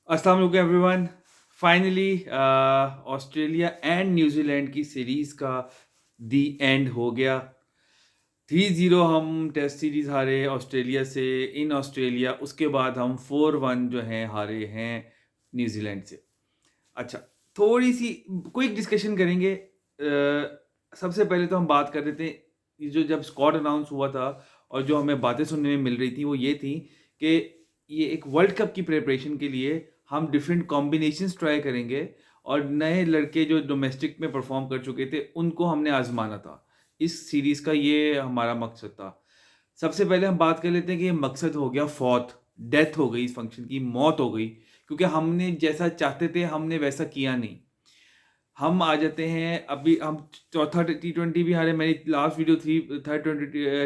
अस्सलाम वालेकुम everyone. Finally Australia and New Zealand की सीरीज़ का दी एंड हो गया। 3-0 हम टेस्ट सीरीज़ हारे ऑस्ट्रेलिया से इन ऑस्ट्रेलिया। उसके बाद हम 4-1 जो हैं हारे हैं न्यूजीलैंड से। अच्छा, थोड़ी सी क्विक डिस्कशन करेंगे। सबसे पहले तो हम बात कर रहे थे ये जो जब स्क्वाड अनाउंस हुआ था और जो हमें बातें सुनने में मिल रही थी वो ये थी कि ये एक वर्ल्ड कप की प्रिपरेशन के लिए हम डिफरेंट कॉम्बिनेशंस ट्राई करेंगे और नए लड़के जो डोमेस्टिक में परफॉर्म कर चुके थे उनको हमने आजमाना था। इस सीरीज़ का ये हमारा मकसद था। सबसे पहले हम बात कर लेते हैं कि ये मकसद हो गया फौत, डेथ हो गई, इस फंक्शन की मौत हो गई, क्योंकि हमने जैसा चाहते थे हमने वैसा किया नहीं। हम आ जाते हैं अभी हम चौथा टी20 भी हारे। मेरी लास्ट वीडियो थी थर्ड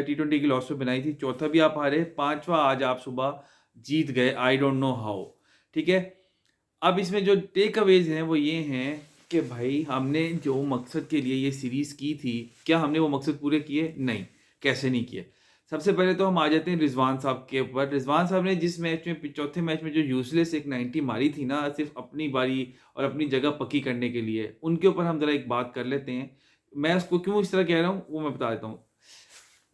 टी20 की लॉस पे बनाई थी। चौथा भी आप हारे, पांचवा आज आप सुबह जीत गए। I don't know how. ठीक है, अब इसमें जो टेक अवेज हैं वो ये हैं कि भाई हमने जो मकसद के लिए ये सीरीज की थी, क्या हमने वो मकसद पूरे किए? नहीं। कैसे नहीं किए? सबसे पहले तो हम आ जाते हैं रिजवान साहब के ऊपर। रिजवान साहब ने जिस मैच में चौथे मैच में जो यूजलेस एक 90 मारी थी ना, सिर्फ अपनी बारी और अपनी जगह पक्की करने के लिए, उनके ऊपर हम जरा एक बात कर लेते हैं। मैं उसको क्यों इस तरह कह रहा हूँ वो मैं बता देता हूँ।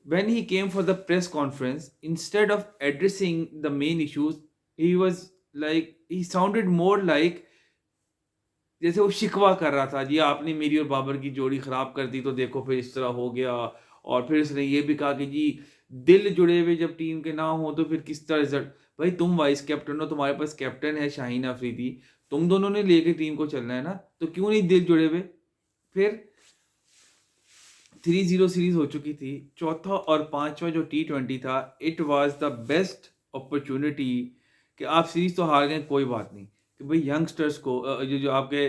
When he came for the press conference, instead of addressing the main issues, he was he sounded more like जैसे वो शिकवा कर रहा था, जी आपने मेरी और बाबर की जोड़ी खराब कर दी तो देखो फिर इस तरह हो गया। और फिर उसने ये भी कहा कि जी दिल जुड़े हुए जब टीम के ना हो तो फिर किस तरह रिजल्ट। भाई तुम वाइस कैप्टन हो, तुम्हारे पास कैप्टन है शाहीन अफरीदी, तुम दोनों ने लेके टीम को चलना है ना, तो क्यों नहीं दिल जुड़े हुए? फिर 3-0 सीरीज हो चुकी थी। चौथा और पांचवा जो टी20 था, it was the best opportunity कि आप सीरीज तो हार गए, कोई बात नहीं, कि भाई यंगस्टर्स को जो जो आपके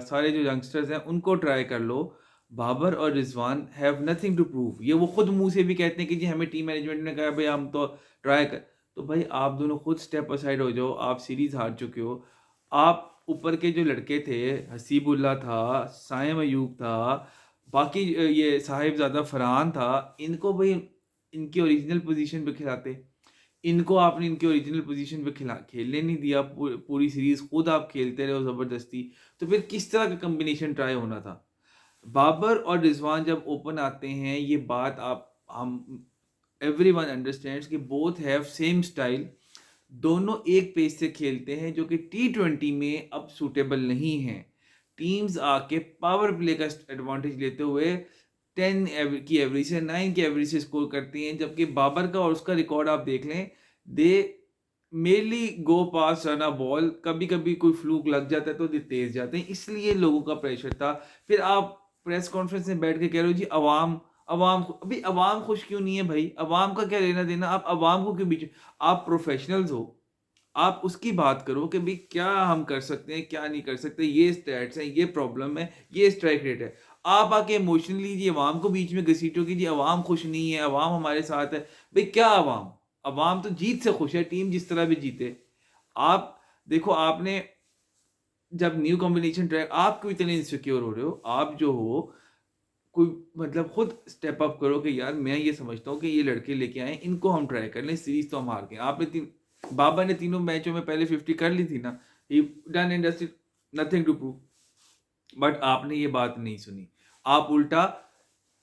सारे जो यंगस्टर्स हैं उनको ट्राई कर लो। बाबर और Rizwan have nothing to prove. ये वो खुद मुंह से भी कहते हैं कि जी हमें टीम मैनेजमेंट ने कहा भाई हम तो ट्राई कर। तो भाई आप दोनों खुद स्टेप असाइड हो जाओ, आप सीरीज हार चुके हो। आप ऊपर के जो लड़के थे, हसीबुल्ला था, साइम अयूब था, बाकी ये साहिबजादा फरहान था, इनको भाई इनकी ओरिजिनल पोजीशन पे खिलाते। इनको आपने इनकी ओरिजिनल पोजीशन पे खेलने नहीं दिया। पूरी सीरीज खुद आप खेलते रहे हो ज़बरदस्ती। तो फिर किस तरह का कॉम्बिनेशन ट्राई होना था? बाबर और रिजवान जब ओपन आते हैं, ये बात आप हम एवरीवन अंडरस्टैंड्स कि बोथ हैव सेम स्टाइल। दोनों एक पेस से खेलते हैं जो कि टी20 में अब सूटेबल नहीं है। टीम्स आके पावर प्ले का एडवांटेज लेते हुए 10 की एवरेज से 9 की एवरेज से स्कोर करती हैं, जबकि बाबर का और उसका रिकॉर्ड आप देख लें। दे mainly go pass run a ball, कभी कभी कोई फ्लूक लग जाता है तो दे तेज जाते हैं, इसलिए लोगों का प्रेशर था। फिर आप प्रेस कॉन्फ्रेंस में बैठ के कह रहे हो जी अवाम अवाम अभी अवाम खुश क्यों नहीं है? भाई अवाम का क्या लेना देना? आप अवाम को क्यों बीच? आप प्रोफेशनल्स हो, आप उसकी बात करो कि भाई क्या हम कर सकते हैं, क्या नहीं कर सकते, ये स्टैट्स हैं, ये प्रॉब्लम है, ये स्ट्राइक रेट है। आप आके इमोशनली जी अवाम को बीच में घसीटो कि जी अवाम खुश नहीं है, अवाम हमारे साथ है। भाई क्या अवाम? अवाम तो जीत से खुश है, टीम जिस तरह भी जीते। आप देखो, आपने जब न्यू कॉम्बिनेशन ट्राई, आप क्यों इतने इनसिक्योर हो रहे हो? आप जो हो कोई मतलब खुद स्टेप अप करो कि यार मैं ये समझता हूँ कि ये लड़के लेके आए, इनको हम ट्राई कर लें। सीरीज तो हम हार गए। आपने बाबा ने तीनों मैचों में पहले 50 कर ली थी ना। He done and dusted, nothing to prove. But आपने ये बात नहीं सुनी। आप उल्टा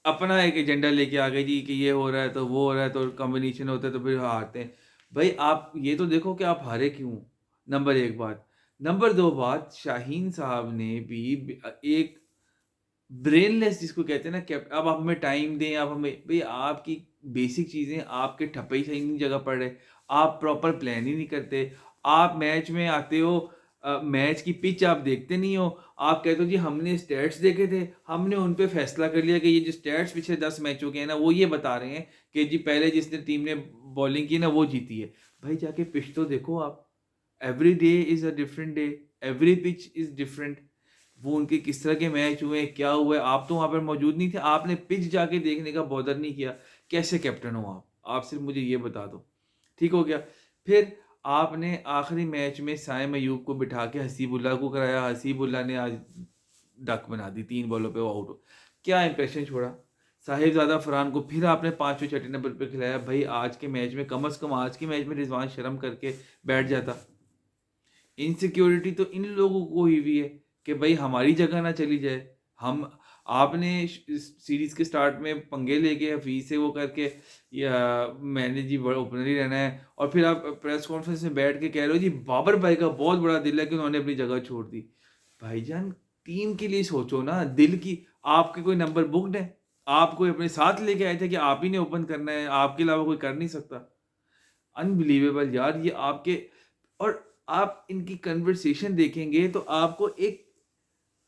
अपना एक एजेंडा लेके आ गए जी कि ये हो रहा है तो वो हो रहा है तो कॉम्बिनेशन होता है तो फिर हारते हैं। भाई आप ये तो देखो कि आप हारे क्यों? नंबर एक बात। नंबर दो बात, शाहीन साहब ने भी एक ब्रेनलेस जिसको कहते हैं ना, अब आप हमें टाइम दें, आप हमें भई आपकी बेसिक चीज़ें आपके ठप्पे ही सही नहीं जगह पड़ रहे। आप प्रॉपर प्लान ही नहीं करते। आप मैच में आते हो, मैच की पिच आप देखते नहीं हो। आप कहते हो जी हमने स्टैट्स देखे थे, हमने उन पे फैसला कर लिया कि ये जो स्टैट्स पिछले 10 मैचों के हैं ना, वो ये बता रहे हैं कि जी पहले जिसने टीम ने बॉलिंग की ना वो जीती है। भाई जाके पिच तो देखो आप। Every day is a different day, every pitch is different. वो उनके किस तरह के मैच हुए, क्या हुआ है, आप तो वहाँ पर मौजूद नहीं थे। आपने पिच जाके देखने का बॉदर नहीं किया। कैसे कैप्टन हो आप? आप सिर्फ़ मुझे ये बता दो। ठीक हो गया। फिर आपने आखिरी मैच में साइम अयूब को बिठा के हसीबुल्ला को कराया। हसीबुल्ला ने आज डक बना दी, 3 बॉलों पे वो आउट हो। क्या इंप्रेशन छोड़ा? साहिबजादा फरहान को फिर आपने 5वें छठे नंबर पे खिलाया। भाई आज के मैच में कम से कम आज के मैच में रिजवान शर्म करके बैठ जाता। इनसिक्योरिटी तो इन लोगों को हुई हुई है कि भाई हमारी जगह ना चली जाए। हम आपने इस सीरीज के स्टार्ट में पंगे लेके हफीज से वो करके या मैंने जी ओपनर ही रहना है, और फिर आप प्रेस कॉन्फ्रेंस में बैठ के कह रहे हो जी बाबर भाई का बहुत बड़ा दिल है कि उन्होंने अपनी जगह छोड़ दी। भाईजान टीम के लिए सोचो ना, दिल की। आपके कोई नंबर बुकड है? आप कोई अपने साथ लेके आए थे कि आप ही ने ओपन करना है, आपके अलावा कोई कर नहीं सकता? अनबिलीवेबल यार, ये आपके। और आप इनकी कन्वर्सेशन देखेंगे तो आपको एक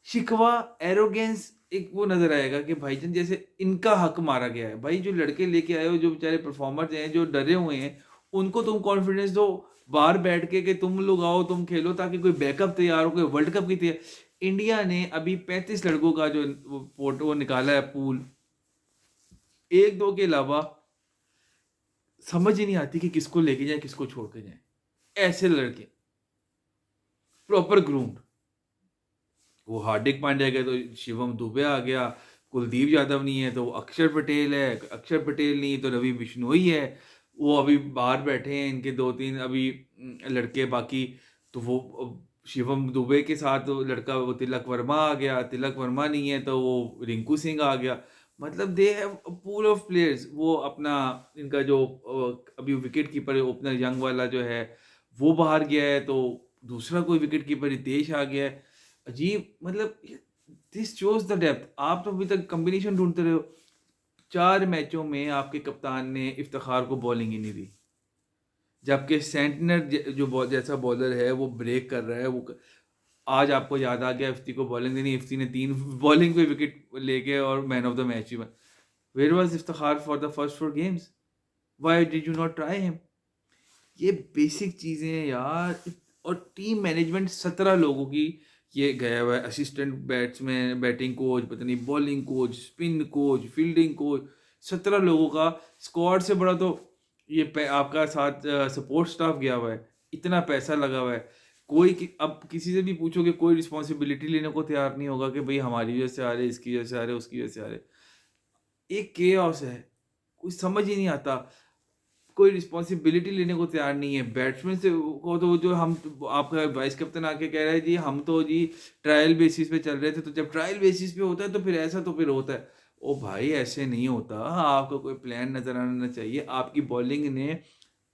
शिकवा, एरोगेंस एक वो नज़र आएगा कि भाईजान जैसे इनका हक मारा गया है। भाई जो लड़के लेके आए हो, जो बेचारे परफॉर्मर्स हैं, जो डरे हुए हैं, उनको तुम कॉन्फिडेंस दो बाहर बैठ के कि तुम लोग आओ, तुम खेलो, ताकि कोई बैकअप तैयार हो, कोई वर्ल्ड कप की तैयार। इंडिया ने अभी 35 लड़कों का जो वो निकाला है पूल, 1-2 के अलावा समझ ही नहीं आती कि किसको लेके जाए, किसको छोड़ के जाए। ऐसे लड़के प्रॉपर ग्रूम्ड। वो हार्दिक पांड्या गए तो शिवम दुबे आ गया, कुलदीप यादव नहीं है तो अक्षर पटेल है, अक्षर पटेल नहीं तो रवि बिश्नोई है। वो अभी बाहर बैठे हैं, इनके 2-3 अभी लड़के बाकी। तो वो शिवम दुबे के साथ वो लड़का वो तिलक वर्मा आ गया, तिलक वर्मा नहीं है तो वो रिंकू सिंह आ गया। मतलब they have a pool of players. वो अपना इनका जो अभी विकेट कीपर ओपनर यंग वाला जो है वो बाहर गया है, तो दूसरा कोई विकेट कीपर रितेश आ गया है। अजीब, मतलब दिस शोज द डेप्थ। आप तो अभी तक कॉम्बिनेशन ढूंढते रहे हो। 4 मैचों में आपके कप्तान ने इफ्तिखार को बॉलिंग ही नहीं दी, जबकि सेंटनर जो जैसा बॉलर है वो ब्रेक कर रहा है। आज आपको याद आ गया इफ्ती को बॉलिंग देनी, इफ्ती ने 3 बॉलिंग पे विकेट लेके और मैन ऑफ द मैच ही बन। Where was Iftikhar for the first 4 games? Why did you not try him? ये बेसिक चीज़ें हैं यार। और टीम मैनेजमेंट 17 लोगों की ये गया हुआ है। असिस्टेंट बैट्समैन, बैटिंग कोच, पता नहीं bowling coach, spin coach, fielding coach, 17 लोगों का स्क्वाड से बड़ा तो ये आपका साथ सपोर्ट स्टाफ गया हुआ है। इतना पैसा लगा हुआ है। अब किसी से भी पूछोगे, कोई रिस्पॉन्सिबिलिटी लेने को तैयार नहीं होगा कि भाई हमारी वजह से आ रहे, इसकी वजह से आ रहे, उसकी वजह से आ रहे। एक केओस है, कुछ समझ ही नहीं आता। कोई रिस्पॉन्सिबिलिटी लेने को तैयार नहीं है। बैट्समैन से को तो जो हम आपका वाइस कैप्टन आके कह रहा है जी हम तो जी ट्रायल बेसिस पे चल रहे थे, तो जब ट्रायल बेसिस पे होता है तो फिर ऐसा तो फिर होता है। ओ भाई ऐसे नहीं होता। आपको कोई प्लान नजर आना चाहिए। आपकी बॉलिंग ने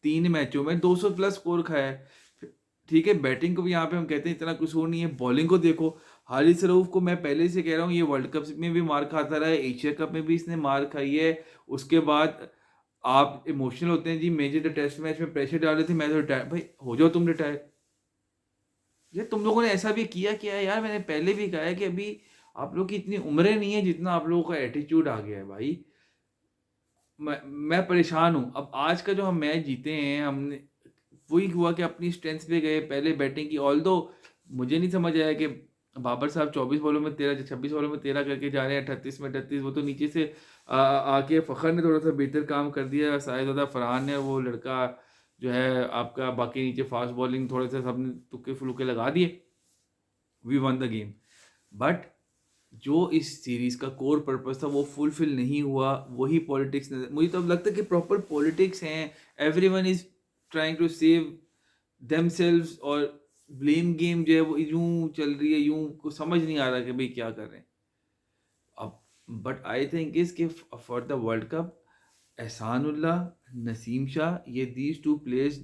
3 मैचों में 200 प्लस स्कोर खाया है। ठीक है, बैटिंग को भी यहाँ पे हम कहते हैं इतना कसूर नहीं है, बॉलिंग को देखो। हारिस रऊफ को मैं पहले से कह रहा हूँ, ये वर्ल्ड कप में भी मार खाता रहा है, एशिया कप में भी इसने मार खाई है। उसके बाद आप इमोशनल होते हैं जी, मेजर द टेस्ट मैच में प्रेशर डाल रहे थे, मैं तो रिटायर। भाई हो जाओ तुम रिटायर। यार तुम लोगों ने ऐसा भी किया है यार। मैंने पहले भी कहा है कि अभी आप लोग की इतनी उम्रें नहीं है जितना आप लोगों का एटीट्यूड आ गया है भाई। मैं परेशान हूँ। अब आज का जो हम मैच जीते हैं, हमने वही हुआ कि अपनी स्ट्रेंथ पे गए, पहले बैटिंग की। ऑल्दो मुझे नहीं समझ आया कि बाबर साहब 24 बॉलों में 13, 26 बॉलों में 13 करके जा रहे हैं, 38 में 38। वो तो नीचे से आके फ़खर ने थोड़ा सा बेहतर काम कर दिया, शायद फरहान ने, वो लड़का जो है आपका, बाकी नीचे फास्ट बॉलिंग थोड़े से सबने तुक्के फुलुके लगा दिए। We won the game. But जो इस सीरीज का कोर पर्पस था वो फुलफिल नहीं हुआ। वही पॉलिटिक्स, मुझे तो अब लगता है कि प्रॉपर पॉलिटिक्स हैं। Everyone is trying to save themselves, और ब्लेम गेम जो है वो यूं चल रही है, यूं को समझ नहीं आ रहा कि भाई क्या कर रहे हैं अब। बट आई थिंक इज कि for the world cup, Ehsanullah, Naseem Shah, ये दीज 2 प्लेयर्स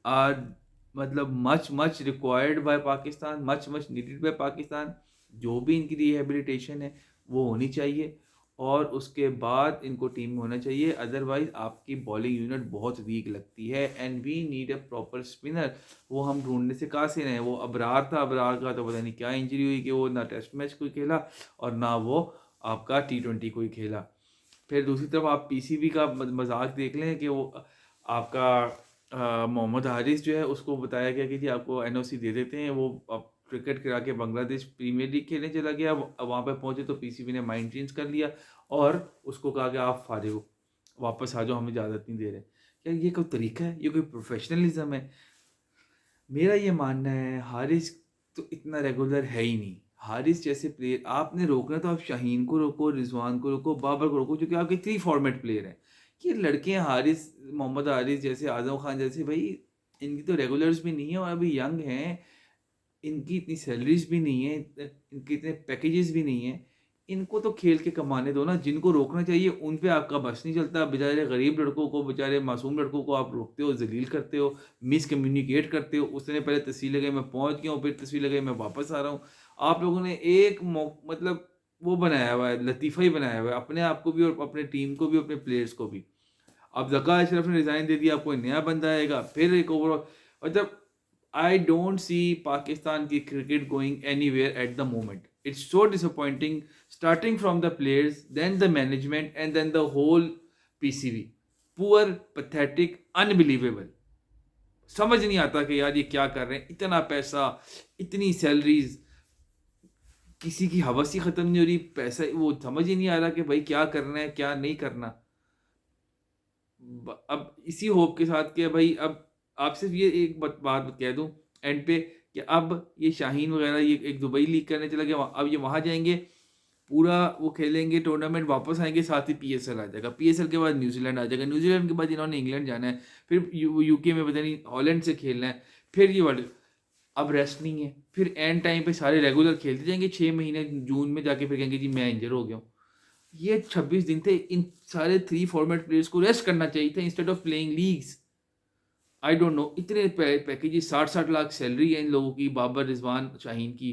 आर मतलब much much required by Pakistan, much much needed bye Pakistan. जो भी इनकी रिहेबिलिटेशन है वो होनी चाहिए, और उसके बाद इनको टीम में होना चाहिए। अदरवाइज आपकी बॉलिंग यूनिट बहुत वीक लगती है, and we need a proper spinner. वो हम ढूंढने से कहाँ से रहे। वो अबरार था, अबरार का तो पता नहीं क्या इंजरी हुई कि वो ना टेस्ट मैच कोई खेला और ना वो आपका T20 कोई खेला। फिर दूसरी तरफ आप पीसीबी का मजाक देख लें कि वो आपका मोहम्मद हारिस जो है उसको बताया गया कि जी आपको एनओसी दे देते हैं, वो अब क्रिकेट करा के बांग्लादेश प्रीमियर लीग खेलने चला गया। वहाँ पे पहुँचे तो पीसीबी ने माइंड चेंज कर लिया और उसको कहा कि आप फारिग हो, वापस आ जाओ, हमें इजाज़त नहीं दे रहे। क्या ये कोई तरीका है? ये कोई प्रोफेशनलिज्म है? मेरा ये मानना है हारिस तो इतना रेगुलर है ही नहीं। हारिस जैसे प्लेयर आपने रोकना तो आप शाहीन को रोको, रिजवान को रोको, बाबर को रोको, जो कि आपके 3 फॉर्मेट प्लेयर हैं। ये लड़के हैं हारिस, मोहम्मद हारिस जैसे, आजम खान जैसे, भाई इनकी तो रेगुलर्स भी नहीं है और अभी यंग हैं, इनकी इतनी सैलरीज भी नहीं है, इनके इतने पैकेजेस भी नहीं है। इनको तो खेल के कमाने दो ना। जिनको रोकना चाहिए उन पे आपका बस नहीं चलता। बेचारे गरीब लड़कों को, बेचारे मासूम लड़कों को आप रोकते हो, जलील करते हो, मिसकम्युनिकेट करते हो। उसने पहले तस्वीर लगाई मैं पहुंच गया हूँ, फिर तस्वीर लगाई मैं वापस आ रहा हूँ। आप लोगों ने एक मतलब वो बनाया हुआ है, लतीफ़ा ही बनाया हुआ है अपने आप को भी और अपने टीम को भी, अपने प्लेयर्स को भी। अब ज़का अशरफ ने रिज़ाइन दे दिया, अब कोई नया बंदा आएगा, फिर एक ओवरऑल मतलब I don't see Pakistan की cricket going anywhere at the moment. It's so disappointing, starting from the players, then the management, and then the whole PCB. Poor, pathetic, unbelievable. समझ नहीं आता कि यार ये क्या कर रहे हैं। इतना पैसा, इतनी सैलरीज, किसी की हवस ही खत्म नहीं हो रही। पैसा वो समझ ही नहीं आ रहा कि भाई क्या करना है क्या नहीं करना। अब इसी होप के साथ कि भाई अब आप सिर्फ ये एक बात कह दूं एंड पे कि अब ये शाहीन वगैरह ये एक दुबई लीग करने चला गया, अब ये वहां जाएंगे, पूरा वो खेलेंगे टूर्नामेंट, वापस आएंगे, साथ ही पीएसएल आ जाएगा, पीएसएल के बाद न्यूजीलैंड आ जाएगा, न्यूजीलैंड के बाद इन्होंने इंग्लैंड जाना है, फिर यूके में पता नहीं हॉलैंड से खेलना है, फिर ये वर्ल्ड। अब रेस्ट नहीं है, फिर एंड टाइम पे सारे रेगुलर खेलते जाएंगे, 6 महीने जून में जाके फिर कहेंगे जी मैं इंजर हो गया हूँ। ये 26 दिन थे, इन सारे 3 फॉर्मेट प्लेयर्स को रेस्ट करना चाहिए था instead of playing leagues. I don't know, इतने पैकेजेस, 60-60 लाख सैलरी है इन लोगों की, बाबर रिजवान शाहीन की,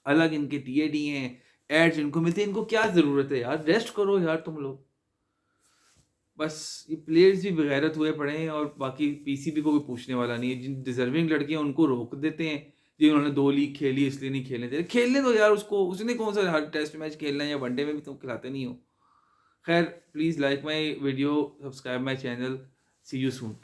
अलग इनके टीएडी हैं, एड्स इनको मिलते हैं, इनको क्या ज़रूरत है यार, रेस्ट करो यार तुम लोग। बस ये प्लेयर्स भी बेगैरत हुए पड़े हैं और बाकी पीसीबी को भी पूछने वाला नहीं है। जिन डिजर्विंग लड़कियां उनको रोक देते हैं, जिन्होंने 2 लीग खेली इसलिए नहीं खेलने दे रहे, खेलने दो यार उसको, उसने कौन सा हर टेस्ट मैच खेलना है या वनडे में भी तुम खिलाते नहीं हो। खैर, please like my video, subscribe my channel, see you soon.